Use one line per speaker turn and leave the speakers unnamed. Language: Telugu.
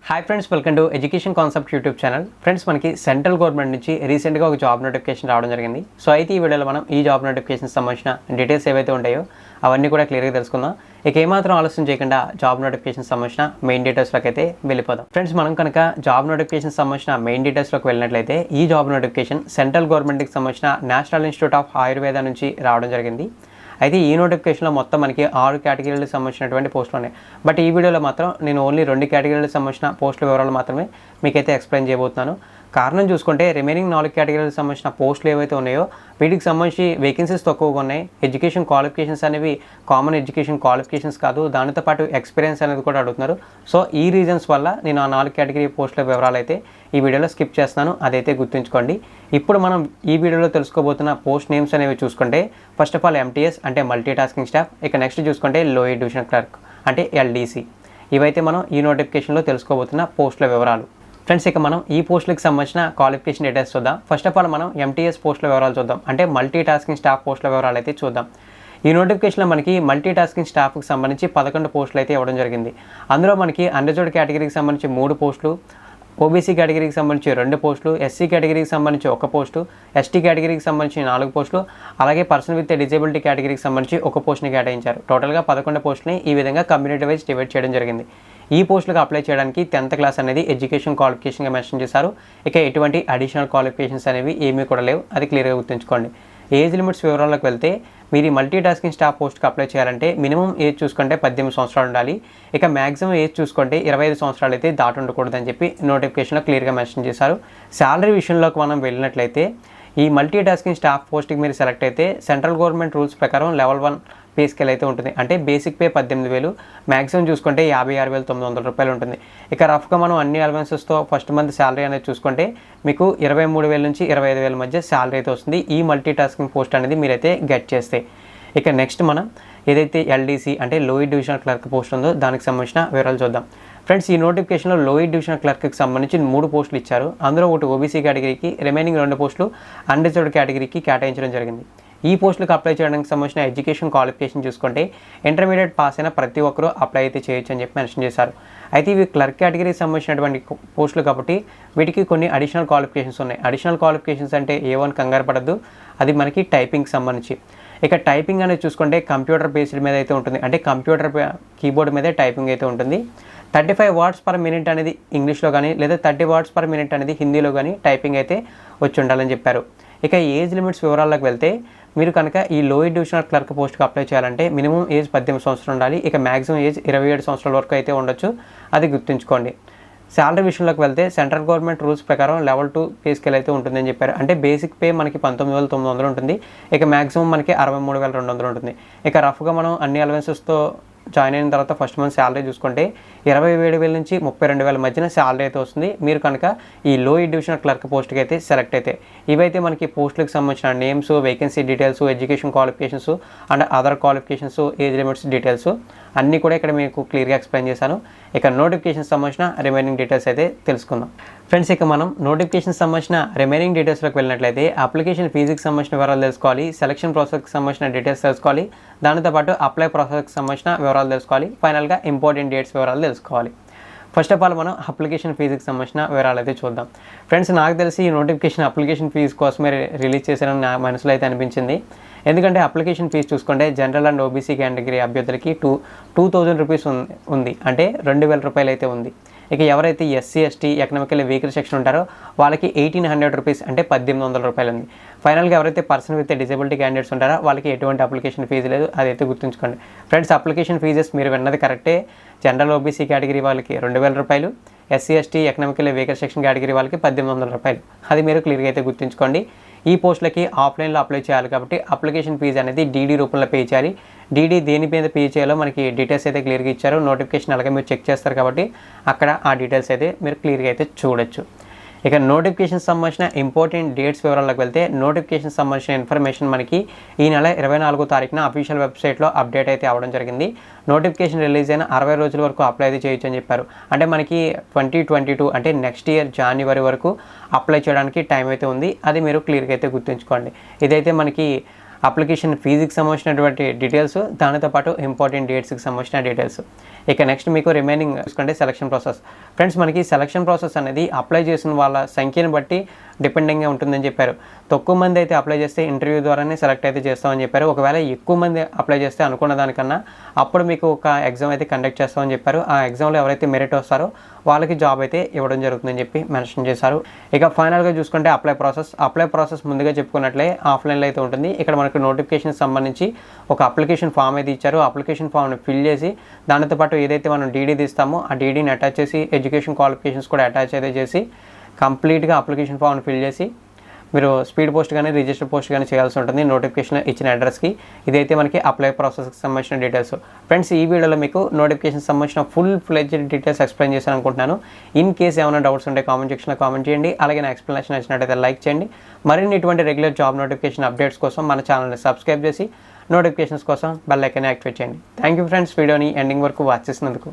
Hi friends, welcome to education concept YouTube channel. Friends, మనకి సెంట్రల్ గవర్నమెంట్ నుంచి రీసెంట్గా ఒక జాబ్ నోటిఫికేషన్ రావడం జరిగింది. సో అయితే ఈ వీడియోలో మనం ఈ జాబ్ నోటిఫికేషన్ సంబంధించిన డీటెయిల్స్ ఏవైతే ఉంటాయో అవన్నీ కూడా క్లియర్గా తెలుసుకుందాం. ఇక ఏమాత్రం ఆలస్యం చేయకుండా జాబ్ నోటిఫికేషన్ సంబంధించిన మెయిన్ డీటెయిల్స్లోకి అయితే వెళ్ళిపోదాం. ఫ్రెండ్స్, మనం కనుక జాబ్ నోటిఫికేషన్ సంబంధించిన మెయిన్ డీటెయిల్స్లోకి వెళ్ళినట్లయితే ఈ జాబ్ నోటిఫికేషన్ సెంట్రల్ గవర్నమెంట్కి సంబంధించిన నేషనల్ ఇన్స్టిట్యూట్ ఆఫ్ ఆయుర్వేద నుంచి రావడం జరిగింది. అయితే ఈ నోటిఫికేషన్లో మొత్తం మనకి 6 కేటగిరీలకు సంబంధించినటువంటి పోస్టులు ఉన్నాయి. బట్ ఈ వీడియోలో మాత్రం నేను ఓన్లీ 2 కేటగిరీలకు సంబంధించిన పోస్టుల వివరాలు మాత్రమే మీకైతే ఎక్స్ప్లెయిన్ చేయబోతున్నాను. కారణం చూసుకుంటే రిమైనింగ్ 4 కేటగిరీలకు సంబంధించిన పోస్టులు ఏవైతే ఉన్నాయో వీటికి సంబంధించి వేకెన్సీస్ తక్కువగా ఉన్నాయి. ఎడ్యుకేషన్ క్వాలిఫికేషన్స్ అనేవి కామన్ ఎడ్యుకేషన్ క్వాలిఫికేషన్స్ కాదు, దానితో పాటు ఎక్స్పీరియన్స్ అనేది కూడా అడుగుతున్నారు. సో ఈ రీజన్స్ వల్ల నేను ఆ 4 కేటగిరీ పోస్టుల వివరాలు అయితే ఈ వీడియోలో స్కిప్ చేస్తున్నాను, అదైతే గుర్తుంచుకోండి. ఇప్పుడు మనం ఈ వీడియోలో తెలుసుకోబోతున్న పోస్ట్ నేమ్స్ అనేవి చూసుకుంటే ఫస్ట్ ఆఫ్ ఆల్ MTS అంటే మల్టీ టాస్కింగ్ స్టాఫ్. ఇక నెక్స్ట్ చూసుకుంటే లోయర్ డివిజన్ క్లర్క్ అంటే LDC. ఇవైతే మనం ఈ నోటిఫికేషన్లో తెలుసుకోబోతున్న పోస్టుల వివరాలు. ఫ్రెండ్స్, ఇక మనం ఈ పోస్టులకు సంబంధించిన క్వాలిఫికేషన్ డీటెయిల్స్ చూద్దాం. ఫస్ట్ ఆఫ్ ఆల్ మనం MTS పోస్టుల వివరాలు చూద్దాం, అంటే మల్టీ టాస్కింగ్ స్టాఫ్ పోస్టుల వివరాలు అయితే చూద్దాం. ఈ నోటిఫికేషన్లో మనకి మల్టీ టాస్కింగ్ స్టాఫ్కి సంబంధించి 11 పోస్టులు అయితే ఇవ్వడం జరిగింది. అందులో మనకి అన్రిజర్వ్డ్ కేటగిరీకి సంబంధించి 3 పోస్టులు, OBC కేటగిరీకి సంబంధించి 2 పోస్టులు, SC కేటగిరీకి సంబంధించి 1 పోస్టు, ST కేటగిరీకి సంబంధించి 4 పోస్టులు, అలాగే పర్సన్ విత్ డిజేబిలిటీ కేటగిరీకి సంబంధించి 1 పోస్ట్ని కేటాయించారు. టోటల్గా 11 పోస్టుని ఈ విధంగా కమ్యూనిటీ వైజ్ డివైడ్ చేయడం జరిగింది. ఈ పోస్టులకు అప్లై చేయడానికి 10th క్లాస్ అనేది ఎడ్యుకేషన్ క్వాలిఫికేషన్గా మెన్షన్ చేశారు. ఇక ఎటువంటి అడిషనల్ క్వాలిఫికేషన్స్ అనేవి ఏమీ కూడా లేవు, అది క్లియర్గా గుర్తుంచుకోండి. ఏజ్ లిమిట్స్ వివరాల్లోకి వెళ్తే మీరు మల్టీ టాస్కింగ్ స్టాఫ్ పోస్ట్కి అప్లై చేయాలంటే మినిమం ఏజ్ చూసుకుంటే 18 సంవత్సరాలు ఉండాలి. ఇక మ్యాక్సిమం ఏజ్ చూసుకుంటే 25 సంవత్సరాలు అయితే దాటి ఉండకూడదని చెప్పి నోటిఫికేషన్లో క్లియర్గా మెన్షన్ చేశారు. శాలరీ విషయంలోకి మనం వెళ్ళినట్లయితే ఈ మల్టీ టాస్కింగ్ స్టాఫ్ పోస్ట్కి మీరు సెలెక్ట్ అయితే సెంట్రల్ గవర్నమెంట్ రూల్స్ ప్రకారం లెవెల్ 1 పే స్కేల్ అయితే ఉంటుంది. అంటే బేసిక్ పే 18,000, మ్యాక్సిమం చూసుకుంటే 56,900 రూపాయలు ఉంటుంది. ఇక రఫ్గా మనం అన్ని అలవెన్సెస్తో ఫస్ట్ మంత్ శాలరీ అనేది చూసుకుంటే మీకు 23,000 నుంచి 25,000 మధ్య శాలరీ అయితే వస్తుంది ఈ మల్టీ టాస్కింగ్ పోస్ట్ అనేది మీరైతే గెట్ చేస్తే. ఇక నెక్స్ట్ మనం ఏదైతే LDC అంటే లోయర్ డివిజనల్ క్లర్క్ పోస్ట్ ఉందో దానికి సంబంధించిన వివరాలు చూద్దాం. ఫ్రెండ్స్, ఈ నోటిఫికేషన్లో లోయర్ డివిజనల్ క్లర్క్కి సంబంధించి 3 పోస్టులు ఇచ్చారు. అందులో ఒకటి OBC కేటగిరీకి, రిమైనింగ్ 2 పోస్టులు అన్రిజర్వ్డ్ కేటగిరీకి కేటాయించడం జరిగింది. ఈ పోస్టులకు అప్లై చేయడానికి సంబంధించిన ఎడ్యుకేషన్ క్వాలిఫికేషన్ చూసుకుంటే ఇంటర్మీడియట్ పాస్ అయిన ప్రతి ఒక్కరూ అప్లై అయితే చేయొచ్చు అని చెప్పి మెన్షన్ చేశారు. అయితే ఇవి క్లర్క్ కేటగిరీకి సంబంధించినటువంటి పోస్టులు కాబట్టి వీటికి కొన్ని అడిషనల్ క్వాలిఫికేషన్స్ ఉన్నాయి. అడిషనల్ క్వాలిఫికేషన్స్ అంటే ఏవని కంగారు పడద్దు, అది మనకి టైపింగ్కి సంబంధించి. ఇక టైపింగ్ అనేది చూసుకుంటే కంప్యూటర్ బేస్డ్ మీద అయితే ఉంటుంది, అంటే కంప్యూటర్ కీబోర్డ్ మీదే టైపింగ్ అయితే ఉంటుంది. 35 words per minute అనేది ఇంగ్లీష్లో కానీ లేదా 30 words per minute అనేది హిందీలో కానీ టైపింగ్ అయితే వచ్చి ఉండాలని చెప్పారు. ఇక ఏజ్ లిమిట్స్ వివరాల్లోకి వెళ్తే మీరు కనుక ఈ లోయర్ డివిజనల్ క్లర్క్ పోస్ట్కి అప్లై చేయాలంటే మినిమం ఏజ్ 18 సంవత్సరాలు ఉండాలి. ఇక మ్యాక్సిమం ఏజ్ 27 సంవత్సరాల వరకు అయితే ఉండొచ్చు, అది గుర్తుంచుకోండి. శాలరీ విషయంలోకి వెళ్తే సెంట్రల్ గవర్నమెంట్ రూల్స్ ప్రకారం లెవెల్ 2 పే స్కేల్ అయితే ఉంటుందని చెప్పారు. అంటే బేసిక్ పే మనకి 19,900 ఉంటుంది. ఇక మ్యాక్సిమం మనకి 63,200 ఉంటుంది. ఇక రఫ్గా మనం అన్ని అలవెన్సెస్తో జాయిన్ అయిన తర్వాత ఫస్ట్ మంత్ శాలరీ చూసుకుంటే 27,000 నుంచి 32,000 మధ్యన శాలరీ అయితే వస్తుంది మీరు కనుక ఈ లోయర్ డివిజనల్ క్లర్క్ పోస్ట్కి అయితే సెలెక్ట్ అయితే. ఇవైతే మనకి పోస్టులకు సంబంధించిన names, vacancy details, education qualifications and other qualifications, age limits details అన్నీ కూడా ఇక్కడ మీకు క్లియర్గా ఎక్స్ప్లెయిన్ చేశాను. ఇక నోటిఫికేషన్ సంబంధించిన రిమైనింగ్ డీటెయిల్స్ అయితే తెలుసుకుందాం. ఫ్రెండ్స్, ఇక మనం నోటిఫికేషన్ సంబంధించిన రిమైనింగ్ డీటెయిల్స్లోకి వెళ్ళినట్లయితే అప్లికేషన్ ఫీజుకి సంబంధించిన వివరాలు తెలుసుకోవాలి, సెలక్షన్ ప్రాసెస్కి సంబంధించిన డీటెయిల్స్ తెలుసుకోవాలి, దానితో పాటు అప్లై ప్రాసెస్కి సంబంధించిన వివరాలు తెలుసుకోవాలి, ఫైనల్గా ఇంపార్టెంట్ డేట్స్ వివరాలు తెలుసుకోవాలి. ఫస్ట్ ఆఫ్ ఆల్ మనం అప్లికేషన్ ఫీజుకి సంబంధించిన వివరాలు అయితే చూద్దాం. ఫ్రెండ్స్, నాకు తెలిసి ఈ నోటిఫికేషన్ అప్లికేషన్ ఫీజు కోసమే రిలీజ్ చేశారని నా మనసులో అయితే అనిపించింది. ఎందుకంటే అప్లికేషన్ ఫీజు చూసుకుంటే జనరల్ అండ్ OBC కేటగిరీ అభ్యర్థులకి 2,000 రూపీస్ ఉంది, అంటే 2,000 రూపాయలు అయితే ఉంది. ఇక ఎవరైతే SC, ST economically weaker section ఉంటారో వాళ్ళకి 1,800 రూపీస్ అంటే 1,800 రూపాయలు ఉంది. ఫైనల్గా ఎవరైతే పర్సన్ విత్ డిజేబిలిటీ క్యాండిడేట్స్ ఉంటారో వాళ్ళకి ఎటువంటి అప్లికేషన్ ఫీజు లేదు, అదైతే గుర్తుంచుకోండి. ఫ్రెండ్స్, అప్లికేషన్ ఫీజెస్ మీరు విన్నది కరెక్టే. జనరల్ OBC కేటగిరీ వాళ్ళకి 2,000 రూపాయలు, SC, ST economically weaker section category వాళ్ళకి 1,800 రూపాయలు, అది మీరు క్లియర్గా అయితే గుర్తుంచుకోండి. ఈ పోస్టులకి ఆఫ్లైన్లో అప్లై చేయాలి కాబట్టి అప్లికేషన్ ఫీజు అనేది DD రూపంలో పే చేయాలి. DD దేని మీద పే చేయాలో మనకి డీటెయిల్స్ అయితే క్లియర్గా ఇచ్చారు. నోటిఫికేషన్ అలాగే మీరు చెక్ చేస్తారు కాబట్టి అక్కడ ఆ డీటెయిల్స్ అయితే మీరు క్లియర్గా అయితే చూడొచ్చు. ఇక నోటిఫికేషన్ సంబంధించిన ఇంపార్టెంట్ డేట్స్ వివరాలకు వెళ్తే నోటిఫికేషన్ సంబంధించిన ఇన్ఫర్మేషన్ మనకి ఈ నెల 24వ తారీఖున అఫీషియల్ వెబ్సైట్లో అప్డేట్ అయితే అవ్వడం జరిగింది. నోటిఫికేషన్ రిలీజ్ అయిన 60 రోజుల వరకు అప్లై అయితే చేయొచ్చు అని చెప్పారు. అంటే మనకి 2022 అంటే నెక్స్ట్ ఇయర్ జనవరి వరకు అప్లై చేయడానికి టైం అయితే ఉంది, అది మీరు క్లియర్గా అయితే గుర్తుంచుకోండి. ఇదైతే మనకి అప్లికేషన్ ఫీజుకి సంబంధించినటువంటి డీటెయిల్స్, దానితో పాటు ఇంపార్టెంట్ డేట్స్కి సంబంధించిన డీటెయిల్స్. ఇక నెక్స్ట్ మీకు రిమైనింగ్ చూసుకుంటే సెలక్షన్ ప్రాసెస్. ఫ్రెండ్స్ మనకి సెలక్షన్ ప్రాసెస్ అనేది అప్లై చేసిన వాళ్ళ సంఖ్యను బట్టి డిపెండింగ్గా ఉంటుందని చెప్పారు. తక్కువ మంది అయితే అప్లై చేస్తే ఇంటర్వ్యూ ద్వారానే సెలెక్ట్ అయితే చేస్తామని చెప్పారు. ఒకవేళ ఎక్కువ మంది అప్లై చేస్తే అనుకున్న దానికన్నా అప్పుడు మీకు ఒక ఎగ్జామ్ అయితే కండక్ట్ చేస్తామని చెప్పారు. ఆ ఎగ్జామ్లో ఎవరైతే మెరిట్ వస్తారో వాళ్ళకి జాబ్ అయితే ఇవ్వడం జరుగుతుందని చెప్పి మెన్షన్ చేశారు. ఇక ఫైనల్గా చూసుకుంటే అప్లై ప్రాసెస్ ముందుగా చెప్పుకున్నట్లే ఆఫ్లైన్లో అయితే ఉంటుంది. ఇక్కడ మనకు నోటిఫికేషన్ సంబంధించి ఒక అప్లికేషన్ ఫామ్ అయితే ఇచ్చారు. అప్లికేషన్ ఫామ్ని ఫిల్ చేసి దానితో పాటు ఏదైతే మనం డీడీ తీస్తామో ఆ డీడీని అటాచ్ చేసి ఎడ్యుకేషన్ క్వాలిఫికేషన్స్ కూడా అటాచ్ అయితే చేసి కంప్లీట్గా అప్లికేషన్ ఫామ్ని ఫిల్ చేసి మీరు స్పీడ్ పోస్ట్ కానీ రిజిస్టర్ పోస్ట్ కానీ చేయాల్సి ఉంటుంది నోటిఫికేషన్ ఇచ్చిన అడ్రస్కి. ఇదైతే మనకి అప్లై ప్రాసెస్కి సంబంధించిన డీటెయిల్స్. ఫ్రెండ్స్ ఈ వీడియోలో మీకు నోటిఫికేషన్ సంబంధించిన ఫుల్ ఫ్లెడ్జ్డ్ డీటెయిల్స్ ఎక్స్ప్లెయిన్ చేశాను అనుకుంటున్నాను. ఇన్ కేస్ ఏమైనా డౌట్స్ ఉంటే కామెంట్ సెక్షన్లో కామెంట్ చేయండి. అలాగే నా ఎక్స్ప్లెనేషన్ నచ్చినట్టయితే లైక్ చేయండి. మరిన్ని ఇటువంటి రెగ్యులర్ జాబ్ నోటిఫికేషన్ అప్డేట్స్ కోసం మన ఛానల్ని సబ్స్క్రైబ్ చేసి నోటిఫికేషన్స్ కోసం బెల్ ఐకాన్ని యాక్టివేట్ చేయండి. థ్యాంక్ యూ ఫ్రెండ్స్, వీడియోని ఎండింగ్ వరకు వాచ్ చేసినందుకు.